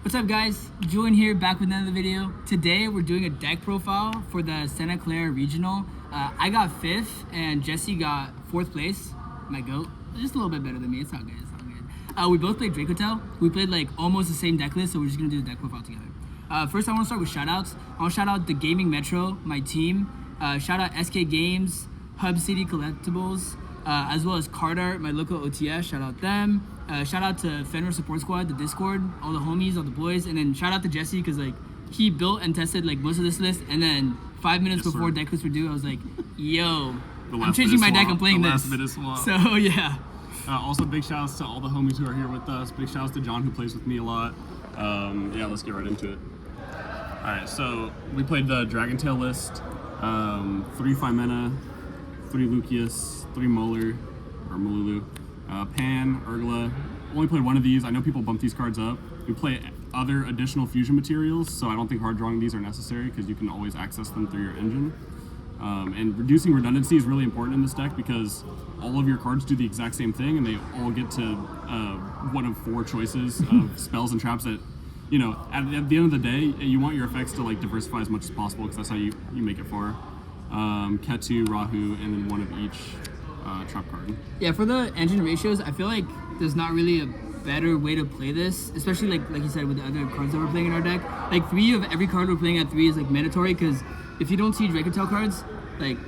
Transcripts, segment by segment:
What's up guys, Julien here, back with another video. Today we're doing a deck profile for the Santa Clara Regional. I got 5th and Jesse got 4th place, my goat. Just a little bit better than me, it's all good, it's all good. We both played Hotel. We played like almost the same deck list, so we're just gonna do the deck profile together. First I wanna start with shoutouts. I wanna shout out the Gaming Metro, my team. Shout out SK Games, Hub City Collectibles, as well as Card Art, my local OTS, shout out them. Shout out to Fenrir Support Squad, the Discord, all the homies, all the boys, and then shout out to Jesse because like he built and tested like most of this list, and then 5 minutes before deck lists were due, I was like, yo, I'm changing my deck and playing this. So yeah. Also big shout outs to all the homies who are here with us. Big shout outs to John who plays with me a lot. Yeah, let's get right into it. Alright, so we played the Dragon Tail list. 3 Fimena, 3 Lucius, 3 Molar, or Mululu, Pan, Urgla. Only played one of these. I know people bump these cards up. We play other additional fusion materials, so I don't think hard drawing these are necessary because you can always access them through your engine. And reducing redundancy is really important in this deck because all of your cards do the exact same thing and they all get to one of 4 choices of spells and traps that, you know, at the end of the day, you want your effects to like diversify as much as possible because that's how you make it far. Ketu, Rahu, and then one of each trap card. Yeah, for the engine ratios, I feel like there's not really a better way to play this, especially like you said with the other cards that we're playing in our deck. Like 3 of every card we're playing at 3 is like mandatory because if you don't see Dracotel cards, like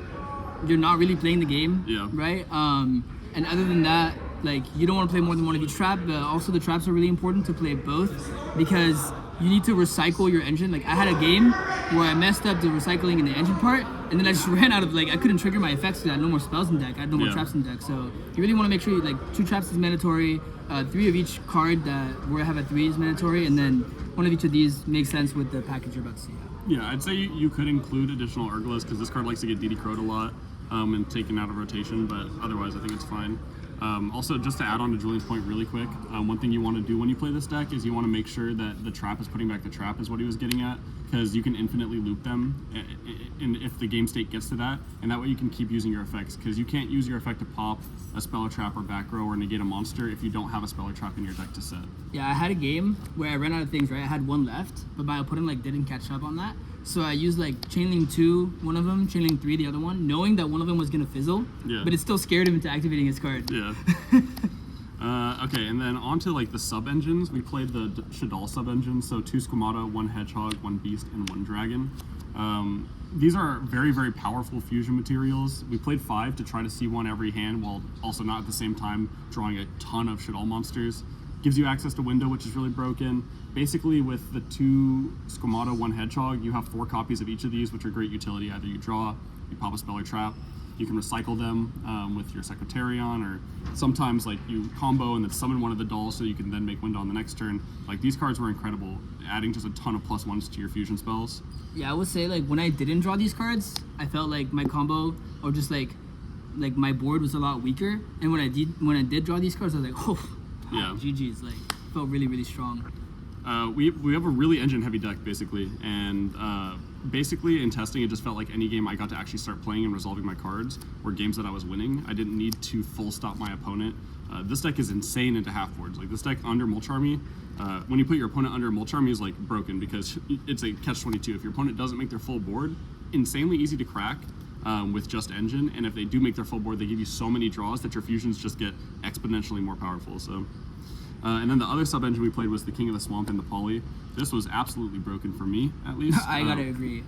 you're not really playing the game. Yeah. Right? And other than that, like you don't want to play more than one of each trap, but also the traps are really important to play both because you need to recycle your engine. Like I had a game where I messed up the recycling in the engine part, and then I just ran out of like I couldn't trigger my effects because I had no more spells in deck. I had no more traps in deck. So you really want to make sure like 2 traps is mandatory, 3 of each card that we have at 3 is mandatory, and then one of each of these makes sense with the package you're about to see. Yeah, I'd say you could include additional Urglas because this card likes to get DD crowed a lot and taken out of rotation, but otherwise I think it's fine. Also, just to add on to Julian's point really quick, one thing you want to do when you play this deck is you want to make sure that the trap is putting back the trap is what he was getting at, because you can infinitely loop them and if the game state gets to that, and that way you can keep using your effects, because you can't use your effect to pop a spell or trap or back row or negate a monster if you don't have a spell or trap in your deck to set. Yeah, I had a game where I ran out of things, right? I had 1 left, but my opponent like didn't catch up on that. So I used like Chainlink 2, one of them, Chainlink 3, the other one, knowing that one of them was gonna fizzle, but it still scared him into activating his card. Yeah. Okay, and then on to like the sub-engines. We played the Shaddoll sub-engine, so 2 Squamata, 1 Hedgehog, 1 Beast, and 1 Dragon. These are very, very powerful fusion materials. We played 5 to try to see one every hand while also not at the same time drawing a ton of Shaddoll monsters. Gives you access to window, which is really broken. Basically, with the 2 Squamata, 1 Hedgehog, you have 4 copies of each of these, which are great utility. Either you draw, you pop a spell or trap, you can recycle them with your Secretarion, or sometimes like you combo and then summon one of the dolls so you can then make window on the next turn. Like these cards were incredible, adding just a ton of +1s to your fusion spells. Yeah, I would say like when I didn't draw these cards, I felt like my combo or just like my board was a lot weaker. And when I did draw these cards, I was like, oh, yeah, GG's, like felt really, really strong. We have a really engine heavy deck basically, and basically in testing it just felt like any game I got to actually start playing and resolving my cards were games that I was winning. I didn't need to full stop my opponent. This deck is insane into half boards. Like this deck under Mulch Army, when you put your opponent under Mulch Army is like broken because it's a catch-22. If your opponent doesn't make their full board, insanely easy to crack with just engine, and if they do make their full board, they give you so many draws that your fusions just get exponentially more powerful. So. And then the other sub-engine we played was the King of the Swamp and the Poly. This was absolutely broken for me, at least. I gotta agree.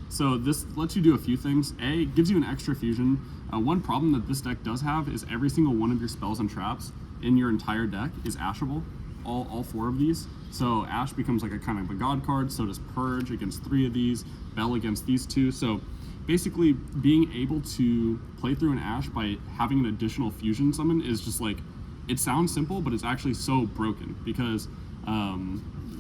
So this lets you do a few things. A, it gives you an extra fusion. One problem that this deck does have is every single one of your spells and traps in your entire deck is ashable. All 4 of these. So Ash becomes like a kind of a god card. So does Purge against 3 of these. Bell against these 2. So basically being able to play through an Ash by having an additional fusion summon is just like, it sounds simple, but it's actually so broken because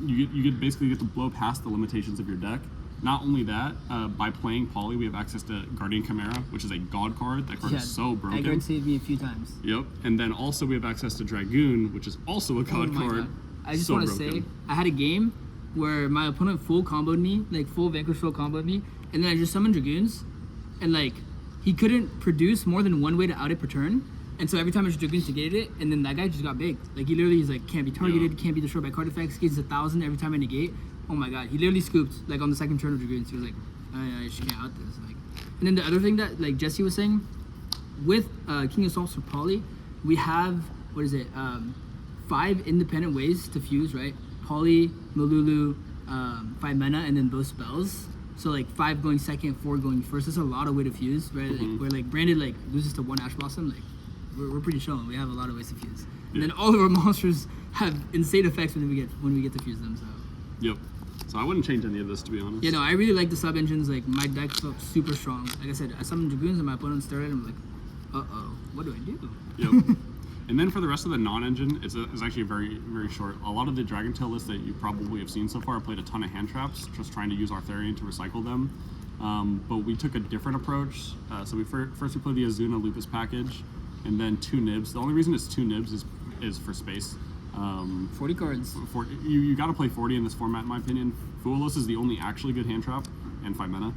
you basically get to blow past the limitations of your deck. Not only that, by playing Poly, we have access to Guardian Chimera, which is a god card. That card is so broken. That card saved me a few times. Yep, and then also we have access to Dragoon, which is also a god card. God. I just want to say, I had a game where my opponent full comboed me, like full Vanquish full comboed me, and then I just summoned Dragoons, and like he couldn't produce more than 1 way to out it per turn. And so every time his Dragoons negated it, and then that guy just got big. Like he literally is like can't be targeted, can't be destroyed by card effects, gains 1,000 every time I negate. Oh my god, he literally scooped like on the second turn of Dragoons. He was like, I just can't out this. Like, and then the other thing that like Jesse was saying, with King of Swamps for Poly, we have what is it? 5 independent ways to fuse, right? Poly, Malulu, 5 mana, and then both spells. So like 5 going second, 4 going first. That's a lot of way to fuse, right? Like where like Branded like loses to 1 Ash Blossom, like we're pretty shown. We have a lot of ways to fuse. And then all of our monsters have insane effects when we get to fuse them. So. Yep. So I wouldn't change any of this, to be honest. Yeah, no, I really like the sub engines. Like my deck felt super strong. Like I said, I summoned Dragoons and my opponent started. I'm like, what do I do? Yep. And then for the rest of the non-engine, it's actually very, very short. A lot of the Dragon Tail lists that you probably have seen so far, I played a ton of hand traps, just trying to use Arthurian to recycle them. But we took a different approach. So first we played the Azuna Lupus package, and then 2 nibs. The only reason it's 2 nibs is for space. 40 cards. You got to play 40 in this format, in my opinion. Fuelos is the only actually good hand trap, and 5 mana.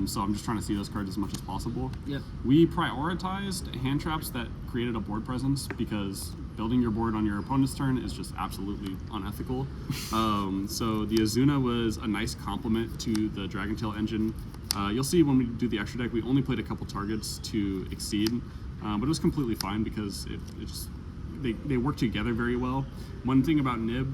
So I'm just trying to see those cards as much as possible. Yep. We prioritized hand traps that created a board presence because building your board on your opponent's turn is just absolutely unethical. So the Azuna was a nice complement to the Dragon Tail engine. You'll see when we do the extra deck, we only played a couple targets to exceed, but it was completely fine because they work together very well. One thing about Nib,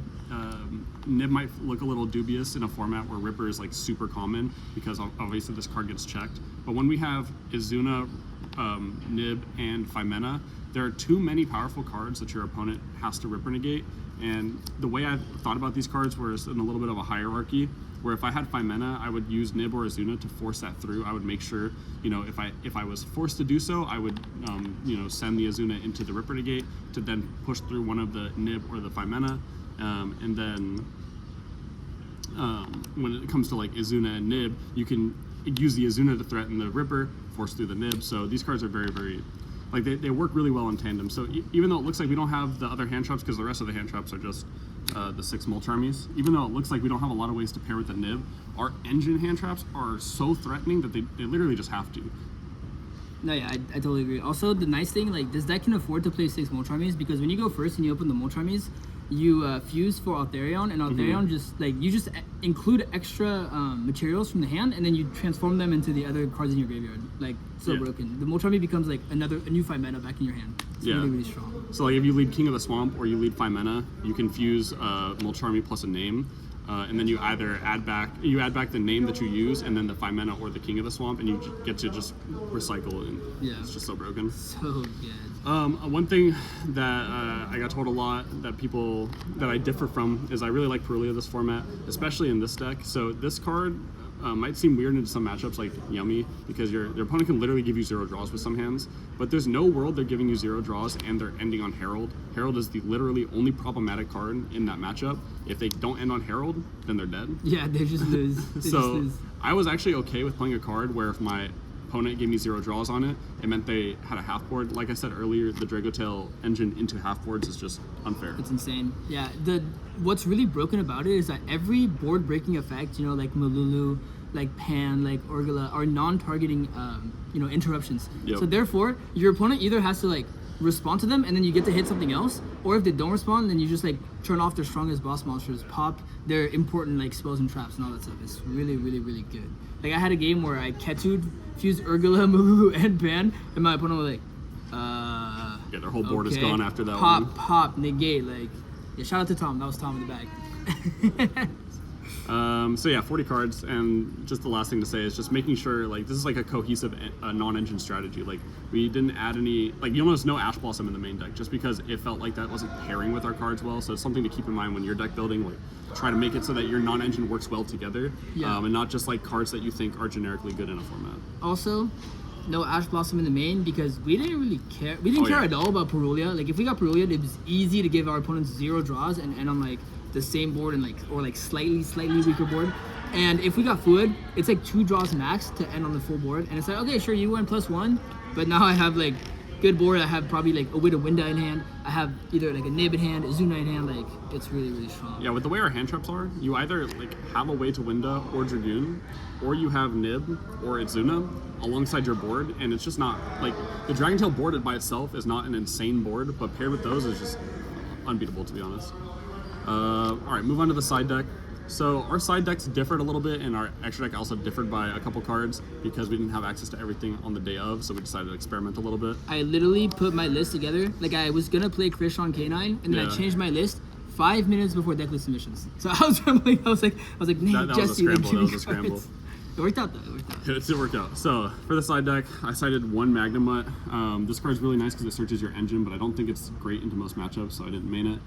Nib might look a little dubious in a format where Ripper is like super common because obviously this card gets checked. But when we have Izuna, Nib, and 5 mana, there are too many powerful cards that your opponent has to Ripper negate. And the way I thought about these cards was in a little bit of a hierarchy, where if I had 5 mana, I would use Nib or Azuna to force that through. I would make sure, if I was forced to do so, I would, send the Azuna into the Ripper negate to then push through one of the Nib or the 5 mana. And then when it comes to like Azuna and Nib, you can use the Azuna to threaten the Ripper, force through the Nib. So these cards are very, very, like they work really well in tandem. So even though it looks like we don't have the other hand traps, because the rest of the hand traps are just the 6 mulch armies, even though it looks like we don't have a lot of ways to pair with the Nib, our engine hand traps are so threatening that they literally just have to. No, yeah, I totally agree. Also, the nice thing, like, this deck can afford to play 6 mulch armies because when you go first and you open the mulch armies, you fuse for Altharion, and Altharion just, like, you just include extra materials from the hand, and then you transform them into the other cards in your graveyard. Like, so broken. The mulch army becomes, like, a new 5 mana back in your hand. It's really, really strong. So, like, if you lead King of the Swamp or you lead 5 mana, you can fuse mulch army plus a name. And then you either add back the name that you use, and then the 5 mana or the King of the Swamp, and you get to just recycle, and it's just so broken. So good. One thing that I got told a lot that I differ from is I really like Perulia this format, especially in this deck. So this card might seem weird in some matchups like Yummy, because your opponent can literally give you 0 draws with some hands, but there's no world they're giving you 0 draws and they're ending on Herald. Herald is the literally only problematic card in that matchup. If they don't end on Herald, then they're dead. Yeah, they just lose. I was actually okay with playing a card where if my opponent gave me 0 draws on it, it meant they had a half board. Like I said earlier, the Dragotail engine into half boards is just unfair. It's insane. Yeah, what's really broken about it is that every board breaking effect, like Malulu, like Pan, like Orgala, are non-targeting interruptions. Yep. So therefore, your opponent either has to like respond to them and then you get to hit something else, or if they don't respond, then you just like turn off their strongest boss monsters, pop their important like spells and traps and all that stuff. It's really, really, really good. Like I had a game where I Ketu'd, fused Urgala, Malulu, and Pan, and my opponent was like, yeah, their whole board is gone after that pop, one. Pop, negate, like, yeah, shout out to Tom, that was Tom in the back. So yeah, 40 cards, and just the last thing to say is just making sure, like, this is like a cohesive non-engine strategy. Like, we didn't add any, like, you'll notice no Ash Blossom in the main deck, just because it felt like that wasn't pairing with our cards well, so it's something to keep in mind when you're deck building, like, try to make it so that your non-engine works well together, and not just, like, cards that you think are generically good in a format. Also, no Ash Blossom in the main, because we didn't really care. We didn't care at all about Perulia. Like, if we got Perulia, it was easy to give our opponents 0 draws and end on, like, the same board and like slightly weaker board. And if we got Fluid, it's like 2 draws max to end on the full board, and it's like, okay, sure, you went +1, but now I have like good board. I have probably like a Wit of Winda in hand. I have either like a Nib in hand, a Zuna in hand. Like it's really, really strong. Yeah, with the way our hand traps are, you either like have a way to Winda or Dragoon, or you have Nib or Itzuna alongside your board, and it's just not like the Dragon Tail board by itself is not an insane board, but paired with those is just unbeatable, to be honest. All right, move on to the side deck. So our side decks differed a little bit, and our extra deck also differed by a couple cards because we didn't have access to everything on the day of, so we decided to experiment a little bit. I literally put my list together. Like I was gonna play Krishan K9, and then I changed my list 5 minutes before deck list submissions. So I was rambling. I was like, nah, that Jesse, was a scramble. It worked out though. It worked out. It did work out. So for the side deck, I cited 1 Magnamut. This card's really nice because it searches your engine, but I don't think it's great into most matchups, so I didn't main it.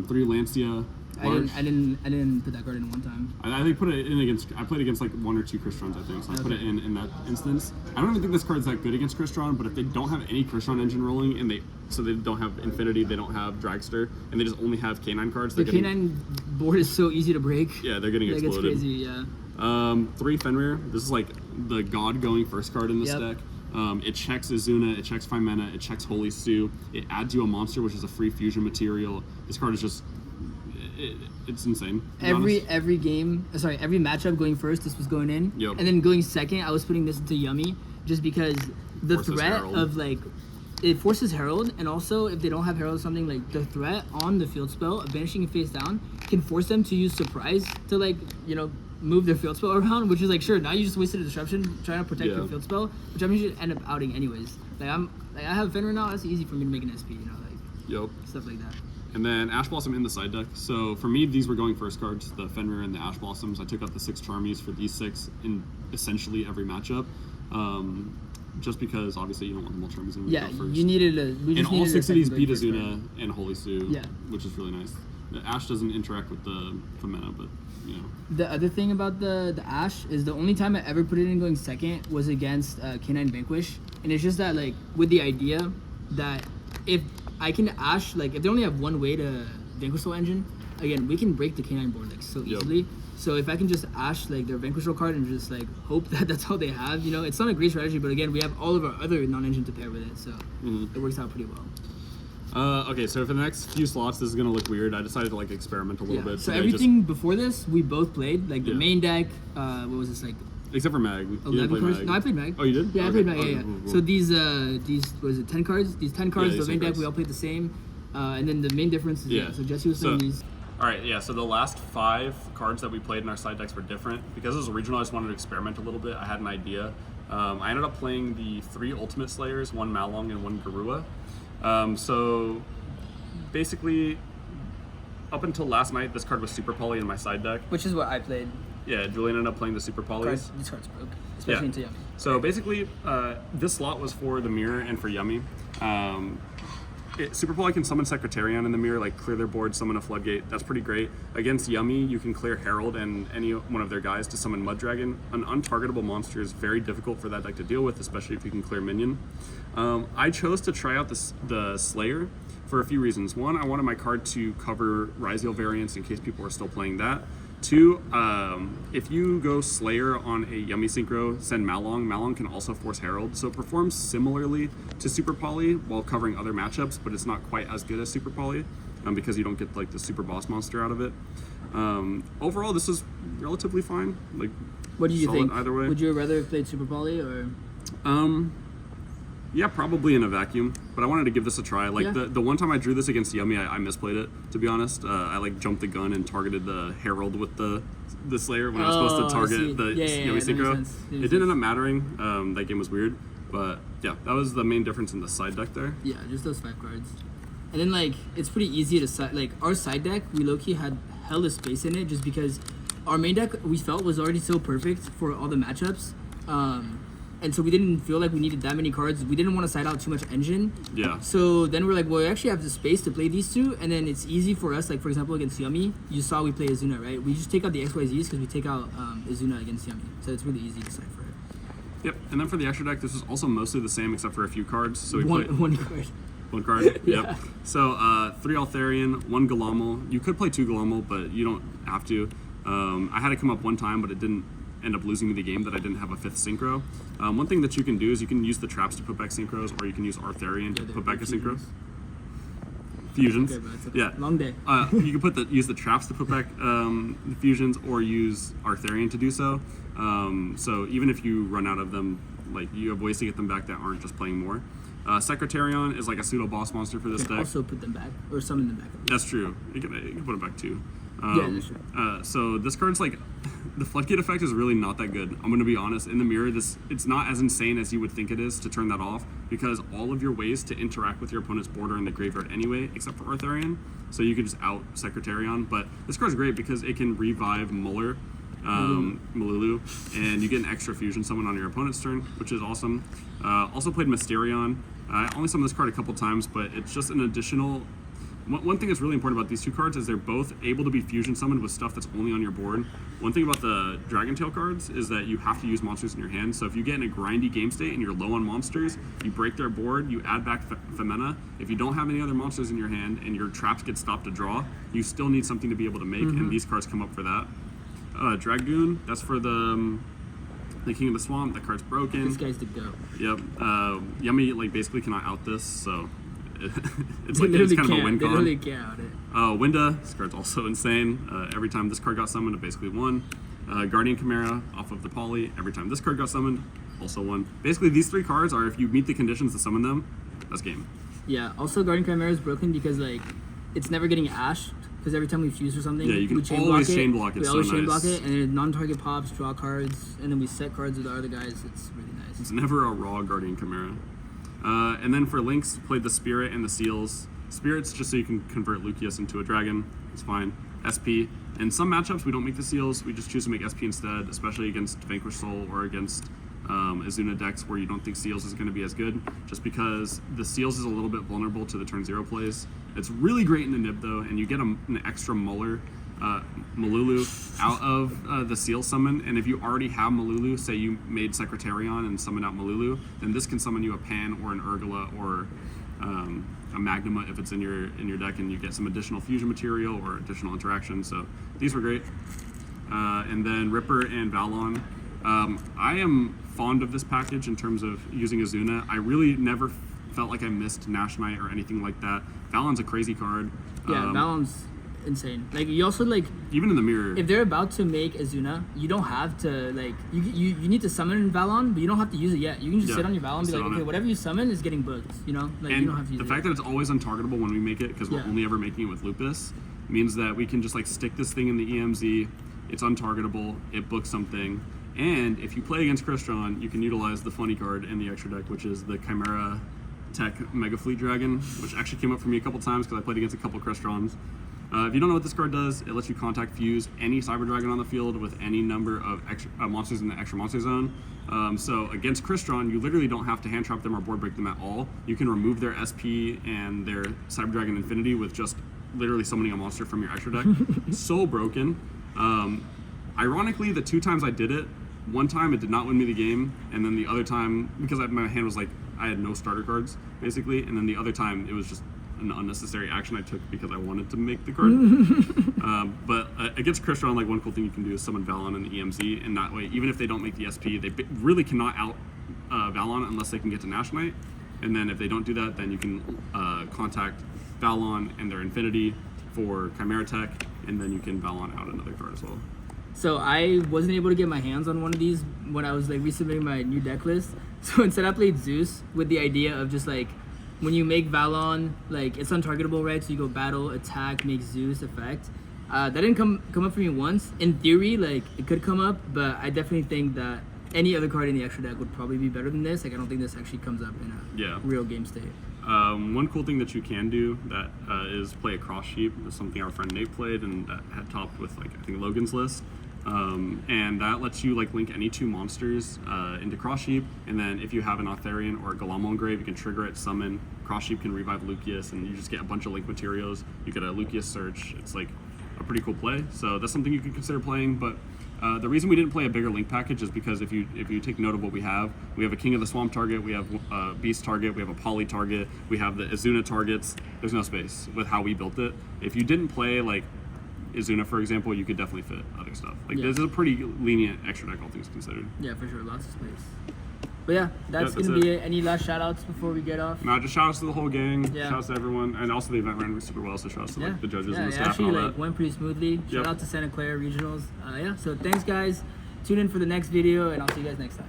3 Lancia. I didn't put that card in one time. I think put it in against. I played against like 1 or 2 Crystron, I think. So I put it in that instance. I don't even think this card's that good against Crystron, but if they don't have any Crystron engine rolling and they don't have Infinity, they don't have Dragster, and they just only have K9 cards. The K9 board is so easy to break. Yeah, they're getting like, exploded. It's crazy, yeah. 3 Fenrir. This is like the god going first card in this deck. It checks Izuna, it checks 5 mana, it checks Holy Stew, it adds you a monster, which is a free fusion material. This card is just, it's insane. Every matchup going first, this was going in. Yep. And then going second, I was putting this into Yummy just because the Forces threat Herald. of like, it forces Herald, and also if they don't have Herald or something, like the threat on the field spell of banishing it face down can force them to use Surprise to like, move their field spell around, which is like, sure, now you just wasted a disruption trying to protect your field spell, which I mean you should end up outing anyways. I have Fenrir now, it's easy for me to make an SP, stuff like that. And then Ash Blossom in the side deck. So for me, these were going first cards, the Fenrir and the Ash Blossoms. I took out the 6 Charmies for these 6 in essentially every matchup. Just because obviously you don't want the mulch Charmies in first. You needed and all 6 of these beat Azuna and Holy Stew, Yeah. which is really nice. The Ash doesn't interact with the mana, but The other thing about the Ash is the only time I ever put it in going second was against K9 Vanquish, and it's just that like with the idea that if I can Ash, like if they only have one way to Vanquish Soul Engine, again we can break the K9 board like so easily. So if I can just Ash like their Vanquish Soul card and just like hope that that's all they have, it's not a great strategy, but again we have all of our other non-engine to pair with it, so it works out pretty well. Okay, so for the next few slots, this is gonna look weird. I decided to like experiment a little bit. So everything before this, we both played like the main deck. What was this like? Except for Mag. You 11 didn't play cards. Mag. No, I played Mag. Oh, you did? Yeah, I Okay. played Mag. Yeah. Cool. So these was it 10 cards? These 10 cards, the main deck, we all played the same. And then the main difference is so Jesse was playing these. All right, yeah. So the last 5 cards that we played in our side decks were different because it was a regional. I just wanted to experiment a little bit. I had an idea. I ended up playing the 3 Ultimate Slayers, 1 Malong and 1 Garua. So basically, up until last night, this card was Super Poly in my side deck. Which is what I played. Yeah, Julian ended up playing the Super Polys. These cards broke, especially into Yummy. So basically, this slot was for the mirror and for Yummy. Super Poly can summon Secretarian in the mirror, like clear their board, summon a Floodgate. That's pretty great. Against Yummy, you can clear Herald and any one of their guys to summon Mud Dragon. An untargetable monster is very difficult for that deck to deal with, especially if you can clear Minion. I chose to try out the Slayer for a few reasons. One, I wanted my card to cover Ryzeal variants in case people are still playing that. 2, if you go Slayer on a Yummy Synchro, send Malong. Malong can also force Herald, so it performs similarly to Super Poly while covering other matchups, but it's not quite as good as Super Poly because you don't get like the super boss monster out of it. Overall, this is relatively fine. Like, what do you think? Either way. Would you rather have played Super Poly or? Yeah, probably in a vacuum, but I wanted to give this a try. Like the one time I drew this against Yummy, I misplayed it, to be honest. I like jumped the gun and targeted the Herald with the Slayer when I was supposed to target the Yummy Synchro. It didn't end up mattering. That game was weird, but yeah, that was the main difference in the side deck there. Yeah, just those 5 cards. And then like, it's pretty easy to like our side deck, we low-key had hella space in it just because our main deck we felt was already so perfect for all the matchups. And so we didn't feel like we needed that many cards. We didn't want to side out too much engine. Yeah. So then we're like, well, we actually have the space to play these 2, and then it's easy for us. Like for example, against Yummy, you saw we play Izuna, right? We just take out the XYZs because we take out Izuna against Yummy. So it's really easy to cipher it. Yep. And then for the extra deck, this is also mostly the same except for a few cards. So we played one card. One card. Yep. So 3 Altharian, 1 Galamo. You could play 2 Galamo, but you don't have to. I had it come up one time, but it didn't end up losing me the game that I didn't have a 5th synchro. One thing that you can do is you can use the traps to put back synchros, or you can use Arthurian to put back a synchro. Fusions. Okay, bro, it's a Yeah. long day. You can use the traps to put back the fusions, or use Arthurian to do so. So even if you run out of them, like, you have ways to get them back that aren't just playing more. Secretarion is like a pseudo boss monster for this You can deck. also put them back, or summon them back. That's true. You can put it back too. Yeah, that's true. So this card's like, the floodgate effect is really not that good. I'm gonna be honest. In the mirror, it's not as insane as you would think it is to turn that off, because all of your ways to interact with your opponent's board are in the graveyard anyway, except for Arthurian. So you can just out Secretarion. But this card's great because it can revive Muller, Malulu, and you get an extra fusion summon on your opponent's turn, which is awesome. Also played Mysterion. I only summoned this card a couple times, but it's just an additional. One thing that's really important about these two cards is they're both able to be fusion summoned with stuff that's only on your board. One thing about the Dragon Tail cards is that you have to use monsters in your hand. So if you get in a grindy game state and you're low on monsters, you break their board, you add back Femena. If you don't have any other monsters in your hand and your traps get stopped to draw, you still need something to be able to make, and these cards come up for that. Dragoon, that's for the King of the Swamp. That card's broken. This guy's the go. Yep. Yummy basically cannot out this, so it's They like it's literally kind of a can't. win They con. literally can't out it. Winda, this card's also insane. Every time this card got summoned, it basically won. Guardian Chimera off of the Poly. Every time this card got summoned, also won. Basically, these 3 cards are, if you meet the conditions to summon them, that's game. Yeah. Also, Guardian Chimera is broken because like it's never getting ashed. Because every time we fuse or something, Yeah, you can we chain always block chain it. block it, We so always chain nice. block it, and then non-target pops, draw cards, and then we set cards with the other guys. It's really nice. It's never a raw Guardian Chimera. And then for links, played the Spirit and the Seals. Spirit's just so you can convert Lucius into a dragon. It's fine. SP. In some matchups, we don't make the Seals. We just choose to make SP instead, especially against Vanquish Soul or against Azuna decks where you don't think Seals is going to be as good, just because the Seals is a little bit vulnerable to the turn 0 plays. It's really great in the nib though, and you get an extra Muller, Malulu out of the Seal summon, and if you already have Malulu, say you made Secretarion and summoned out Malulu, then this can summon you a Pan or an Urgula or a Magnuma if it's in your deck, and you get some additional fusion material or additional interaction. So these were great. And then Ripper and Valon. I am fond of this package in terms of using Azuna. I really never felt like I missed Nash Knight or anything like that. Valon's a crazy card. Yeah, Valon's insane. Like, you also, like, even in the mirror, if they're about to make Azuna, you don't have to, like, you need to summon Valon, but you don't have to use it yet. You can just sit on your Valon and be like, okay, whatever you summon is getting booked, you know? Like, and you don't have to use the it fact yet. that it's always untargetable when we make it, because we're only ever making it with Lupus, means that we can just like stick this thing in the EMZ. It's untargetable. It books something. And if you play against Crystron, you can utilize the funny card in the extra deck, which is the Chimera Tech Mega Fleet Dragon, which actually came up for me a couple times because I played against a couple Crystrons. If you don't know what this card does, it lets you contact fuse any Cyber Dragon on the field with any number of extra, monsters in the extra monster zone. So against Crystron, you literally don't have to hand trap them or board break them at all. You can remove their SP and their Cyber Dragon Infinity with just literally summoning a monster from your extra deck. So broken. Ironically, the 2 times I did it, one time it did not win me the game, and then the other time, because my hand was like, I had no starter cards, basically, and then the other time it was just an unnecessary action I took because I wanted to make the card. But against Crystron, like, one cool thing you can do is summon Valon in the EMZ, and that way, even if they don't make the SP, they really cannot out Valon unless they can get to Nash Knight. And then if they don't do that, then you can contact Valon and their Infinity for Chimera Tech, and then you can Valon out another card as well. So I wasn't able to get my hands on one of these when I was like resubmitting my new deck list. So instead I played Zeus with the idea of just like, when you make Valon, like, it's untargetable, right? So you go battle, attack, make Zeus effect. That didn't come up for me once. In theory, like, it could come up, but I definitely think that any other card in the extra deck would probably be better than this. Like, I don't think this actually comes up in a real game state. One cool thing that you can do that is play a cross sheep. That's something our friend Nate played and that had topped with, like, I think Logan's list. And that lets you like link any 2 monsters into Cross Sheep, and then if you have an Arthurian or a Galamo Grave, you can trigger it, summon. Cross Sheep can revive Lucius, and you just get a bunch of link materials. You get a Lucius search. It's like a pretty cool play, so that's something you can consider playing. But the reason we didn't play a bigger link package is because if you take note of what we have a King of the Swamp target, we have a Beast target, we have a Poly target, we have the Azuna targets. There's no space with how we built it. If you didn't play like Izuna, for example, you could definitely fit other stuff. Like Yeah. this is a pretty lenient extra deck, all things considered. Yeah, for sure, lots of space. But yeah, that's that's gonna be it. it. Any last shout outs before we get off? No, just shout outs to the whole gang. Yeah. Shout outs to everyone, and also the event ran super well. So shout outs to like the judges and the it staff actually and all like that. went pretty smoothly. Shout Yep. out to Santa Clara Regionals. Yeah, so thanks guys. Tune in for the next video, and I'll see you guys next time.